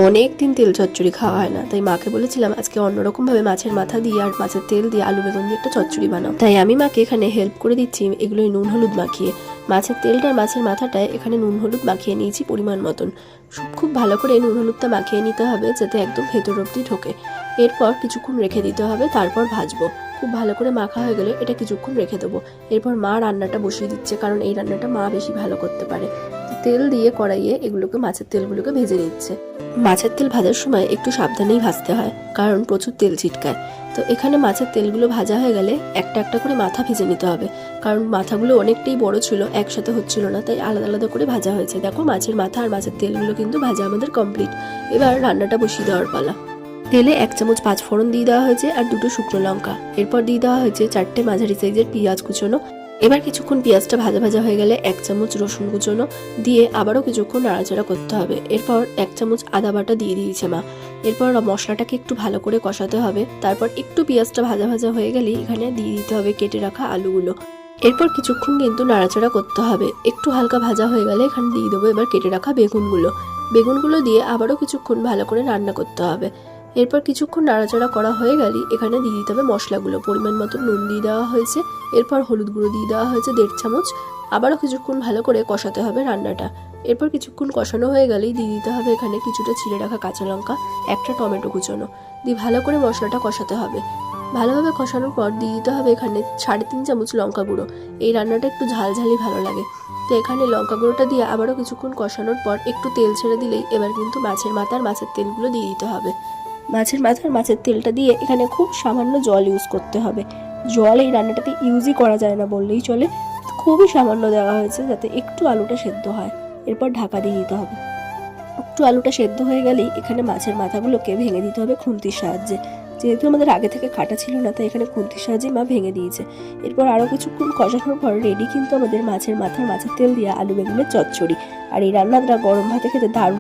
অনেক দিন তেল চচ্চড়ি খাওয়া হয় না, তাই মাকে বলেছিলাম আজকে অন্যরকম ভাবে মাছের মাথা দিয়ে আর মাছের তেল দিয়ে আলু বেগুন দিয়ে একটা চচ্চড়ি বানাও। তাই আমি মাকে এখানে হেল্প করে দিচ্ছি এগুলোই নুন হলুদ মাখিয়ে। মাছের তেলটা আর মাছের মাথাটায় এখানে নুন হলুদ মাখিয়ে নিয়েছি পরিমাণ মতন। খুব ভালো করে নুন হলুদটা মাখিয়ে নিতে হবে যাতে একদম ভেতর অব্দি ঢোকে। এরপর কিছুক্ষণ রেখে দিতে হবে, তারপর ভাজবো। খুব ভালো করে মাখা হয়ে গেলে এটা কিছুক্ষণ রেখে দেবো। এরপর মা রান্নাটা বসিয়ে দিচ্ছে, কারণ এই রান্নাটা মা বেশি ভালো করতে পারে। তেল দিয়ে কড়াইয়ে এগুলোকে মাছের তেলগুলোকে ভেজে নিচ্ছে। মাছের তেল ভাজার সময় একটু সাবধানেই ভাজতে হয়, কারণ প্রচুর তেল ছিটকায়। তো এখানে মাছের তেলগুলো ভাজা হয়ে গেলে একটা একটা করে মাথা ভেজে নিতে হবে, কারণ মাথাগুলো অনেকটাই বড় ছিল, একসাথে হচ্ছিল না, তাই আলাদা আলাদা করে ভাজা হয়েছে। দেখো মাছের মাথা আর মাছের তেলগুলো কিন্তু ভাজা আমাদের কমপ্লিট। এবার রান্নাটা বসিয়ে দেওয়ার পালা। তেলে 1 চামচ 5 ফোড়ন দিয়ে দেওয়া হয়েছে আর 2টো শুকনো লঙ্কা। এরপর দিয়ে দেওয়া হয়েছে 4টে মাঝারি সাইজের পেঁয়াজ কুচোনো। এবার কিছুক্ষণ পেঁয়াজটা ভাজা ভাজা হয়ে গেলে 1 চামচ রসুন কুচোনো দিয়ে আবারও কিছুক্ষণ নাড়াচাড়া করতে হবে। এরপর 1 চামচ আদা বাটা দিয়ে দিয়েছে মা। এরপর মশলাটাকে একটু ভালো করে কষাতে হবে। তারপর একটু পেঁয়াজটা ভাজা ভাজা হয়ে গেলেই এখানে দিয়ে দিতে হবে কেটে রাখা আলুগুলো। এরপর কিছুক্ষণ কিন্তু নাড়াচাড়া করতে হবে। একটু হালকা ভাজা হয়ে গেলে এখানে দিয়ে দেবো এবার কেটে রাখা বেগুনগুলো দিয়ে আবারও কিছুক্ষণ ভালো করে রান্না করতে হবে। এরপর কিছুক্ষণ নাড়াচাড়া করা হয়ে গেলে এখানে দিয়ে দিতে হবে মশলাগুলো। পরিমাণ মতো নুন দিয়ে দেওয়া হয়েছে। এরপর হলুদ গুঁড়ো দিয়ে দেওয়া হয়েছে 1.5 চামচ। আবারও কিছুক্ষণ ভালো করে কষাতে হবে রান্নাটা। এরপর কিছুক্ষণ কষানো হয়ে গেলেই দিয়ে দিতে হবে এখানে কিছুটা ছিঁড়ে রাখা কাঁচা লঙ্কা, একটা টমেটো কুচোনো দিয়ে ভালো করে মশলাটা কষাতে হবে। ভালোভাবে কষানোর পর দিয়ে দিতে হবে এখানে 3.5 চামচ লঙ্কা গুঁড়ো। এই রান্নাটা একটু ঝালঝালি ভালো লাগে, তো এখানে লঙ্কা গুঁড়োটা দিয়ে আবারও কিছুক্ষণ কষানোর পর একটু তেল ছেড়ে দিলেই এবার কিন্তু মাছের মাথা আর মাছের তেলগুলো দিয়ে দিতে হবে। মাছের মাথা আর মাছের তেলটা দিয়ে এখানে খুব সামান্য জল ইউজ করতে হবে। জল এই রান্নাটাতে ইউজই করা যায় না বললেই চলে, খুবই সামান্য দেওয়া হয়েছে যাতে একটু আলুটা সেদ্ধ হয়। এরপর ঢাকা দিয়ে দিতে হবে। একটু আলুটা সেদ্ধ হয়ে গেলেই এখানে মাছের মাথাগুলোকে ভেঙে দিতে হবে খুন্তির সাহায্যে। যেহেতু আমাদের আগে থেকে কাটা ছিল না, তাই এখানে খুন্তির সাহায্যে মা ভেঙে দিয়েছে। এরপর আরও কিছুক্ষণ কষানোর পর রেডি কিন্তু আমাদের মাছের মাথার মাছের তেল দিয়ে আলু বেগুনের চচ্চড়ি। আর এই রান্নাটা গরম ভাতে খেতে দারুণ।